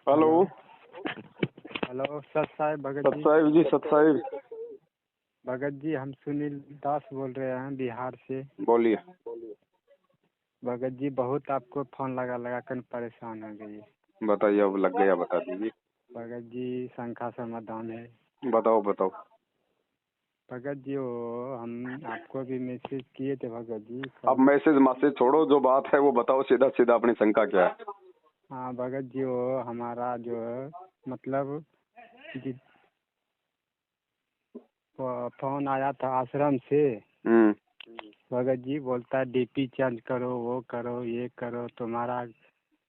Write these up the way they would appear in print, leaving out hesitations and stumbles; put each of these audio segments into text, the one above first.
Hello. Hello सत साहिब भगत सत साहिब जी, सत साहिब भगत जी, हम सुनील दास बोल रहे हैं बिहार से। बोलिए। भगत जी, बहुत आपको फोन लगा कर परेशान हो गई। बताइए, अब लग गया, बता दीजिए। भगत जी, शंका समाधान है। बताओ बताओ। भगत जी, वो हम आपको भी मैसेज किए थे भगत जी अब कल। मैसेज छोड़ो, जो बात है वो बताओ, सीधा सीधा अपनी शंका क्या है। हाँ भगत जी, वो हमारा जो है मतलब जी, फोन आया था आश्रम से। भगत जी बोलता है डीपी चेंज करो, वो करो, ये करो तुम्हारा।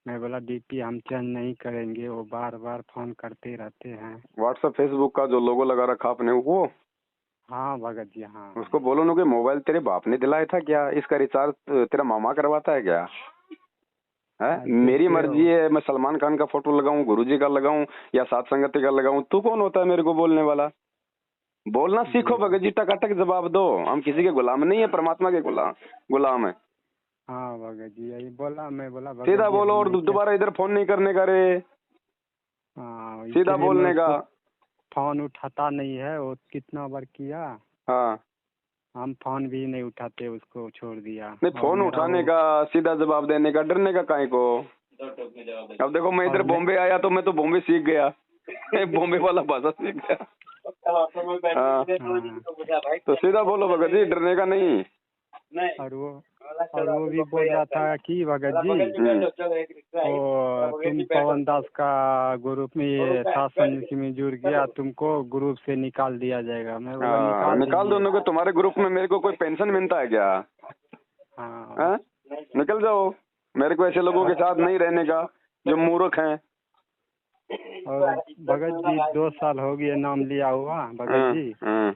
मैं बोला डीपी हम चेंज नहीं करेंगे, वो बार बार फोन करते रहते हैं। व्हाट्सएप फेसबुक का जो लोगो लगा रखा आपने वो? हाँ भगत जी, हाँ। उसको बोलो ना कि मोबाइल तेरे बाप ने दिलाया था क्या? इसका रिचार्ज तेरा मामा करवाता है क्या? है मेरी देखिए मर्जी है, मैं सलमान खान का फोटो लगाऊं, गुरुजी का लगाऊं या सात संगति का लगाऊं? तू कौन होता है मेरे को बोलने वाला? बोलना सीखो भगत जी, टकाटक जवाब दो। हम किसी के गुलाम नहीं है, परमात्मा के गुलाम है। हाँ भगत जी, यही बोला। मैं बोला भगत सीधा जी, बोलो, अब और मैं क्या। दोबारा इधर फोन नहीं करने का रे। हाँ, इसके सीधा लिए मैं बोलने का। उसको फोन उठाता नहीं है। वो कितना बार किया, हाँ, हम फोन भी नहीं उठाते, उसको छोड़ दिया। नहीं और फोन मेरा उठाने वो का, सीधा जवाब देने का, डरने का काहे को? अब देखो, मैं इधर और मैं बॉम्बे आया तो मैं तो बॉम्बे सीख गया। बॉम्बे वाला भाषा सीख गया। हाँ, हाँ, तो सीधा बोलो भगत जी, डरने का नहीं। और वो भी बोल रहा था कि भगत जी, वो तुम पवन दास का ग्रुप में ये सात संग में जुड़ गया, तुमको ग्रुप से निकाल दिया जाएगा। मैं बोला हाँ, निकाल निकाल दो दीजिए। उनको। तुम्हारे ग्रुप में मेरे को कोई पेंशन मिलता है क्या? हाँ, हाँ, निकल जाओ। मेरे को ऐसे लोगों के साथ नहीं रहने का जो मूर्ख हैं। और भगत जी 2 साल हो गए नाम लिया हुआ भगत हाँ, जी। हाँ।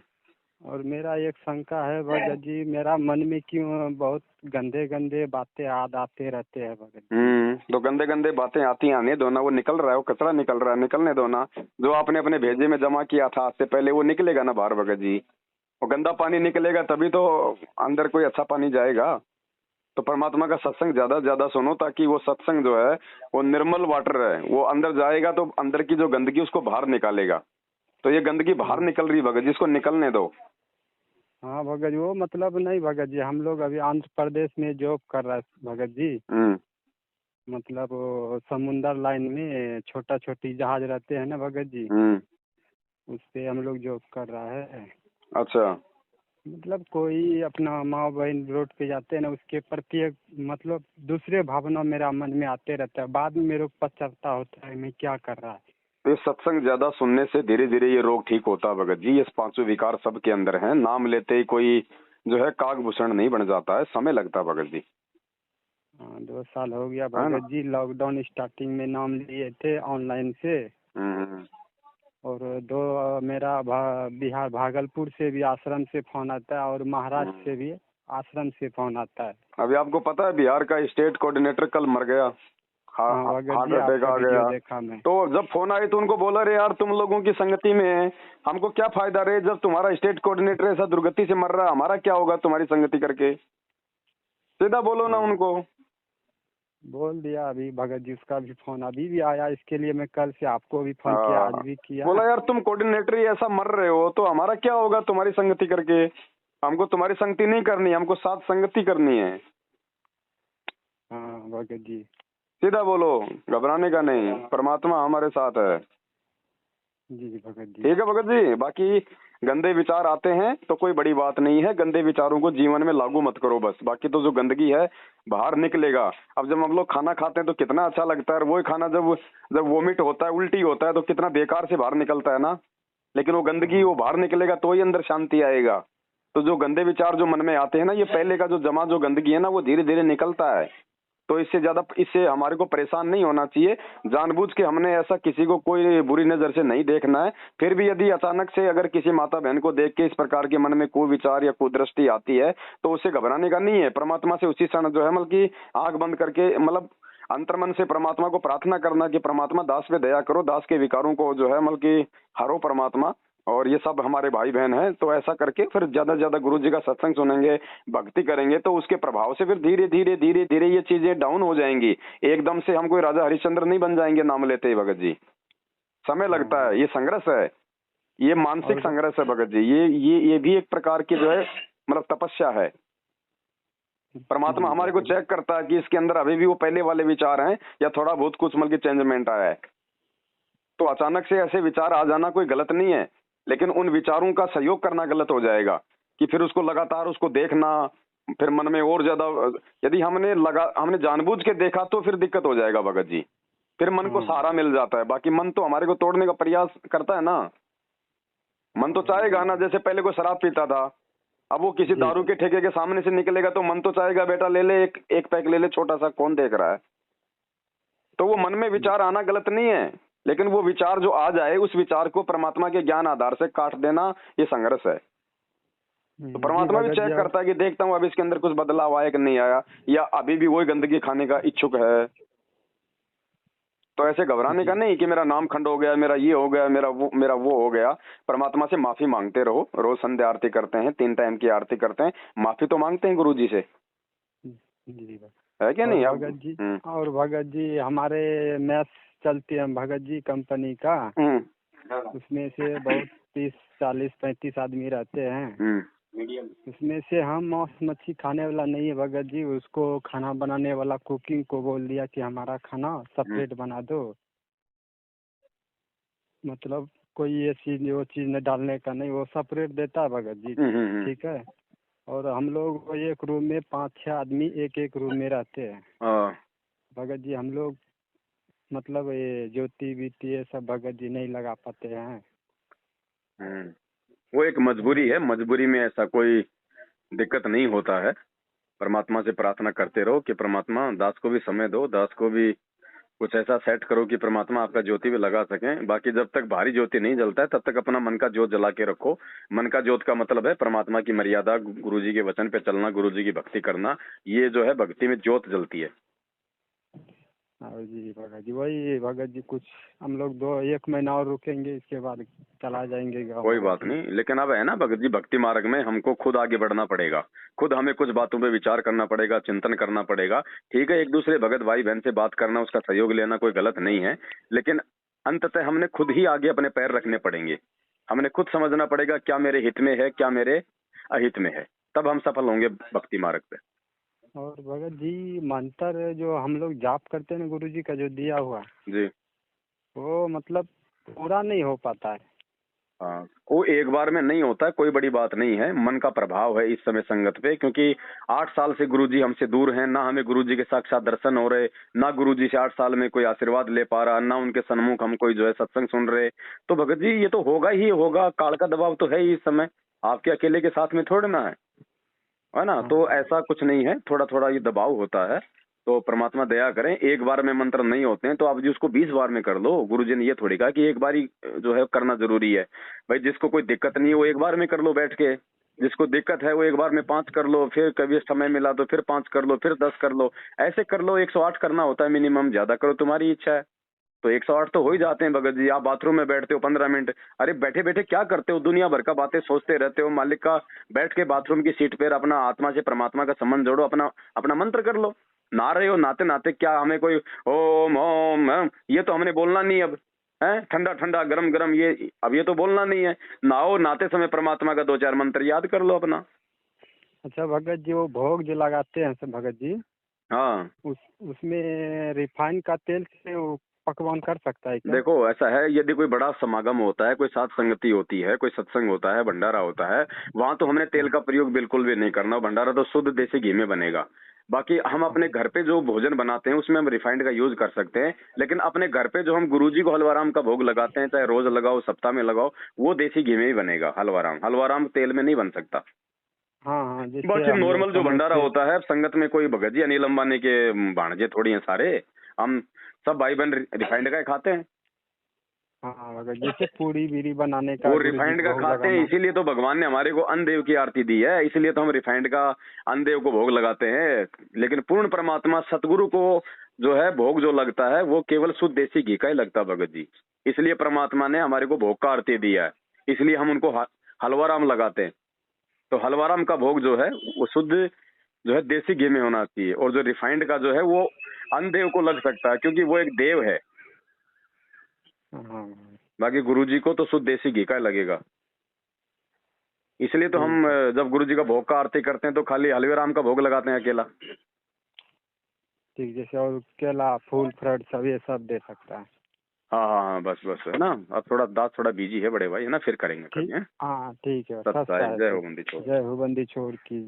और मेरा एक शंका है भगत जी, मेरा मन में क्यों बहुत गंदे गंदे बातें आते रहते हैं भगत जी। तो गंदे गंदे बातें आने दो ना, वो निकल रहा है, वो कचरा निकल रहा है, निकलने दो ना। जो आपने अपने भेजे में जमा किया था आज से पहले, वो निकलेगा ना बाहर भगत जी। वो गंदा पानी निकलेगा तभी तो अंदर कोई अच्छा पानी जाएगा। तो परमात्मा का सत्संग ज्यादा से ज्यादा सुनो, ताकि वो सत्संग जो है वो निर्मल वाटर है, वो अंदर जाएगा तो अंदर की जो गंदगी उसको बाहर निकालेगा। तो ये गंदगी बाहर निकल रही भगत जी, इसको निकलने दो। हाँ भगत जी, वो मतलब नहीं भगत जी, हम लोग अभी आंध्र प्रदेश में जॉब कर रहा है भगत जी। हम्म। मतलब वो समुंदर लाइन में छोटा छोटी जहाज रहते हैं ना भगत जी, उस पे हम लोग जॉब कर रहा है। अच्छा। मतलब कोई अपना माँ बहन रोड पे जाते हैं ना, उसके प्रति एक मतलब दूसरे भावना मेरा मन में आते रहता है। बाद में मेरे को पछतावा होता है मैं क्या कर रहा है। ये सत्संग ज्यादा सुनने से धीरे धीरे ये रोग ठीक होता है भगत जी। ये पांचों विकार सबके अंदर हैं, नाम लेते ही कोई जो है कागभूषण नहीं बन जाता है, समय लगता है भगत जी। हाँ, 2 साल हो गया है ना? भगत जी। लॉकडाउन स्टार्टिंग में नाम लिए थे ऑनलाइन से। हम्म। और मेरा बिहार भागलपुर से भी आश्रम से फोन आता है, और महाराष्ट्र से भी आश्रम से फोन आता है। अभी आपको पता है बिहार का स्टेट कोऑर्डिनेटर कल मर गया, हाँ भगत हार्ट जी, अटैक आपका आ वीडियो गया। देखा मैं। तो जब फोन आए तो उनको बोला, रे यार तुम लोगों की संगति में हमको क्या फायदा रे, जब तुम्हारा स्टेट कोऑर्डिनेटर ऐसा दुर्गति से मर रहा है, हमारा क्या होगा तुम्हारी संगति करके? सीधा बोलो ना हाँ, उनको। बोल दिया अभी भगत जी। उसका भी फोन अभी भी आया, इसके लिए मैं कल से आपको भी फोन किया, आज हाँ, भी किया। बोला यार तुम कोऑर्डिनेटर ही ऐसा मर रहे हो तो हमारा क्या होगा तुम्हारी संगति करके? हमको तुम्हारी संगति नहीं करनी, हमको साथ संगति करनी है। हाँ भगत जी। सीधा बोलो, घबराने का नहीं, परमात्मा हमारे साथ है। जी जी भगत जी। ठीक है भगत जी। बाकी गंदे विचार आते हैं तो कोई बड़ी बात नहीं है, गंदे विचारों को जीवन में लागू मत करो बस। बाकी तो जो गंदगी है बाहर निकलेगा। अब जब हम लोग खाना खाते हैं तो कितना अच्छा लगता है, वही खाना जब जब वोमिट होता है, उल्टी होता है, तो कितना बेकार से बाहर निकलता है ना। लेकिन वो गंदगी वो बाहर निकलेगा तो ही अंदर शांति आएगा। तो जो गंदे विचार जो मन में आते हैं ना, ये पहले का जो जमा जो गंदगी है ना, वो धीरे धीरे निकलता है। तो इससे हमारे को परेशान नहीं होना चाहिए। जानबूझ के हमने ऐसा किसी को कोई बुरी नजर से नहीं देखना है। फिर भी यदि अचानक से अगर किसी माता बहन को देख के इस प्रकार के मन में कोई विचार या कुदृष्टि आती है तो उसे घबराने का नहीं है। परमात्मा से उसी क्षण जो है मतलब की आंख बंद करके, मतलब अंतर्मन से परमात्मा को प्रार्थना करना कि परमात्मा दास पे दया करो, दास के विकारों को जो है मतलब की हरो परमात्मा। और ये सब हमारे भाई बहन हैं। तो ऐसा करके फिर ज्यादा से ज्यादा गुरु जी का सत्संग सुनेंगे, भक्ति करेंगे, तो उसके प्रभाव से फिर धीरे धीरे धीरे धीरे ये चीजें डाउन हो जाएंगी। एकदम से हम कोई राजा हरिश्चंद्र नहीं बन जाएंगे नाम लेते ही भगत जी, समय लगता है। ये संघर्ष है, ये मानसिक संघर्ष है भगत जी। ये भी एक प्रकार की जो है मतलब तपस्या है। परमात्मा हमारे को चेक करता है कि इसके अंदर अभी भी वो पहले वाले विचार हैं या थोड़ा बहुत कुछ मतलब चेंजमेंट आया है। तो अचानक से ऐसे विचार आ जाना कोई गलत नहीं है, लेकिन उन विचारों का सहयोग करना गलत हो जाएगा कि फिर उसको लगातार उसको देखना, फिर मन में और ज्यादा यदि हमने जानबूझ के देखा तो फिर दिक्कत हो जाएगा भगत जी। फिर मन को सहारा मिल जाता है, बाकी मन तो हमारे को तोड़ने का प्रयास करता है ना। मन तो चाहेगा ना, जैसे पहले कोई शराब पीता था, अब वो किसी दारू के ठेके के सामने से निकलेगा तो मन तो चाहेगा बेटा ले ले, एक पैक ले ले छोटा सा, कौन देख रहा है। तो वो मन में विचार आना गलत नहीं है, लेकिन वो विचार जो आ जाए उस विचार को परमात्मा के ज्ञान आधार से काट देना, ये संघर्ष है। तो परमात्मा भी चेक करता है कि देखता हूँ अब इसके अंदर कुछ बदलाव आया कि नहीं आया, या अभी भी वही गंदगी खाने का इच्छुक है। तो ऐसे घबराने का नहीं कि मेरा नाम खंड हो गया, मेरा ये हो गया, मेरा वो हो गया। परमात्मा से माफी मांगते रहो। रोज संध्या आरती करते हैं, 3 टाइम की आरती करते हैं, माफी तो मांगते हैं गुरु जी से, है क्या नहीं भगत जी? और भगत जी हमारे मैच चलती है भगत जी कंपनी का, उसमें से बहुत 30, 40, 35 आदमी रहते हैं। उसमें से हम मांस मच्छी खाने वाला नहीं है भगत जी, उसको खाना बनाने वाला कुकिंग को बोल दिया कि हमारा खाना सेपरेट बना दो, मतलब कोई ये चीज वो चीज न डालने का नहीं, वो सेपरेट देता है भगत जी। ठीक है। और हम लोग एक रूम में 5-6 आदमी एक रूम में रहते हैं भगत जी। हम लोग मतलब ये ज्योति बीती ये सब भगत जी नहीं लगा पाते हैं। वो एक मजबूरी है, मजबूरी में ऐसा कोई दिक्कत नहीं होता है। परमात्मा से प्रार्थना करते रहो कि परमात्मा दास को भी समय दो, दास को भी कुछ ऐसा सेट करो कि परमात्मा आपका ज्योति भी लगा सकें। बाकी जब तक भारी ज्योति नहीं जलता है तब तक अपना मन का ज्योत जला के रखो। मन का ज्योत का मतलब है परमात्मा की मर्यादा, गुरुजी के वचन पे चलना, गुरुजी की भक्ति करना। ये जो है भक्ति में ज्योत जलती है। जी भगत जी, वही भगत जी कुछ हम लोग 1 महीना और रुकेंगे, इसके बाद चला जाएंगे गाँव। कोई बात नहीं, लेकिन अब है ना भगत जी, भक्ति मार्ग में हमको खुद आगे बढ़ना पड़ेगा, खुद हमें कुछ बातों पे विचार करना पड़ेगा, चिंतन करना पड़ेगा। ठीक है, एक दूसरे भगत भाई बहन से बात करना, उसका सहयोग लेना कोई गलत नहीं है, लेकिन अंततः हमने खुद ही आगे अपने पैर रखने पड़ेंगे। हमने खुद समझना पड़ेगा क्या मेरे हित में है, क्या मेरे अहित में है, तब हम सफल होंगे भक्ति मार्ग पे। और भगत जी मंत्र जो हम लोग जाप करते हैं गुरु जी का जो दिया हुआ जी, वो मतलब पूरा नहीं हो पाता है। हाँ, वो एक बार में नहीं होता है, कोई बड़ी बात नहीं है। मन का प्रभाव है इस समय संगत पे, क्योंकि 8 साल से गुरुजी हमसे दूर हैं, ना हमें गुरुजी के साक्षात दर्शन हो रहे, ना गुरुजी से 8 साल में कोई आशीर्वाद ले पा रहा, ना उनके सन्मुख हम कोई जो है सत्संग सुन रहे। तो भगत जी ये तो होगा ही होगा, काल का दबाव तो है ही इस समय, आपके अकेले के साथ में थोड़ा ना है ना। तो ऐसा कुछ नहीं है, थोड़ा थोड़ा ये दबाव होता है। तो परमात्मा दया करें, एक बार में मंत्र नहीं होते हैं तो आप जी उसको 20 बार में कर लो। गुरुजी ने ये थोड़ी कहा कि एक बार ही जो है करना जरूरी है। भाई जिसको कोई दिक्कत नहीं है वो एक बार में कर लो बैठ के, जिसको दिक्कत है वो एक बार में 5 कर लो, फिर कभी समय मिला तो फिर 5 कर लो, फिर 10 कर लो, ऐसे कर लो। 108 करना होता है मिनिमम, ज्यादा करो तुम्हारी इच्छा है। तो 108 तो हो ही जाते हैं भगत जी। आप बाथरूम में बैठते हो 15 मिनट, अरे बैठे बैठे क्या करते हो, दुनिया भर का बातें सोचते रहते हो। मालिक का बैठ के बाथरूम की सीट पर अपना आत्मा से परमात्मा का संबंध जोड़ो, अपना अपना मंत्र कर लो। नहा रहे हो, नहाते नहाते क्या हमें कोई ओम ओम ये तो हमने बोलना नहीं अब है, ठंडा ठंडा गरम गरम ये अब ये तो बोलना नहीं है। नहाओ, नहाते समय परमात्मा का 2-4 मंत्र याद कर लो अपना। अच्छा भगत जी, वो भोग जो लगाते हैं सब भगत जी, हाँ, उसमें रिफाइन का तेल से वो पकवान कर सकता है क्या? देखो ऐसा है, यदि कोई बड़ा समागम होता है, कोई साथ संगति होती है, कोई सत्संग होता है, भंडारा होता है, वहां तो हमने तेल का प्रयोग बिल्कुल भी नहीं करना। भंडारा तो शुद्ध देसी घी में बनेगा। बाकी हम अपने घर पे जो भोजन बनाते हैं उसमें हम रिफाइंड का यूज कर सकते हैं, लेकिन अपने घर पे जो हम गुरुजी को हलवाराम का भोग लगाते हैं, चाहे रोज लगाओ सप्ताह में लगाओ, वो देसी घी में ही बनेगा। हलवाराम हलवाराम तेल में नहीं बन सकता। हाँ, बाकी नॉर्मल जो भंडारा होता है, संगत में कोई भगत जी अनिल अंबानी के भाणजे थोड़ी हैं सारे, हम सब भाई बहन रिफाइंड का ही खाते हैं। हाँ भगत, जैसे पूरी बीरी बनाने का वो रिफाइंड का खाते हैं, इसीलिए तो भगवान ने हमारे को अन्नदेव की आरती दी है, इसलिए तो हम रिफाइंड का अन्नदेव को भोग लगाते हैं। लेकिन पूर्ण परमात्मा सतगुरु को जो है भोग जो लगता है वो केवल शुद्ध देसी घी का ही लगता है भगत जी। इसलिए परमात्मा ने हमारे को भोग का आरती दिया है। इसलिए हम उनको हलवाराम लगाते हैं। तो हलवाराम का भोग जो है वो शुद्ध जो है देसी घी में होना चाहिए, और जो रिफाइंड का जो है वो अनदेव को लग सकता है, क्योंकि वो एक देव है। हाँ बाकी गुरुजी को तो शुद्ध देसी घी का लगेगा। इसलिए तो हम ठीक है। जब गुरुजी का भोग का आरती करते हैं तो खाली हलवेराम का भोग लगाते हैं अकेला। ठीक, जैसे और केला फूल फ्रूट सब ये सब दे सकता है। हाँ हाँ हाँ, बस बस है ना। अब थोड़ा दांत थोड़ा बिजी है बड़े भाई, है ना, फिर करेंगे ठीक, कभी। हाँ ठीक है, सत्ता सस्ता है। है जय तो। हो बंदी छोड़। जय हो बंदी छोड़ की।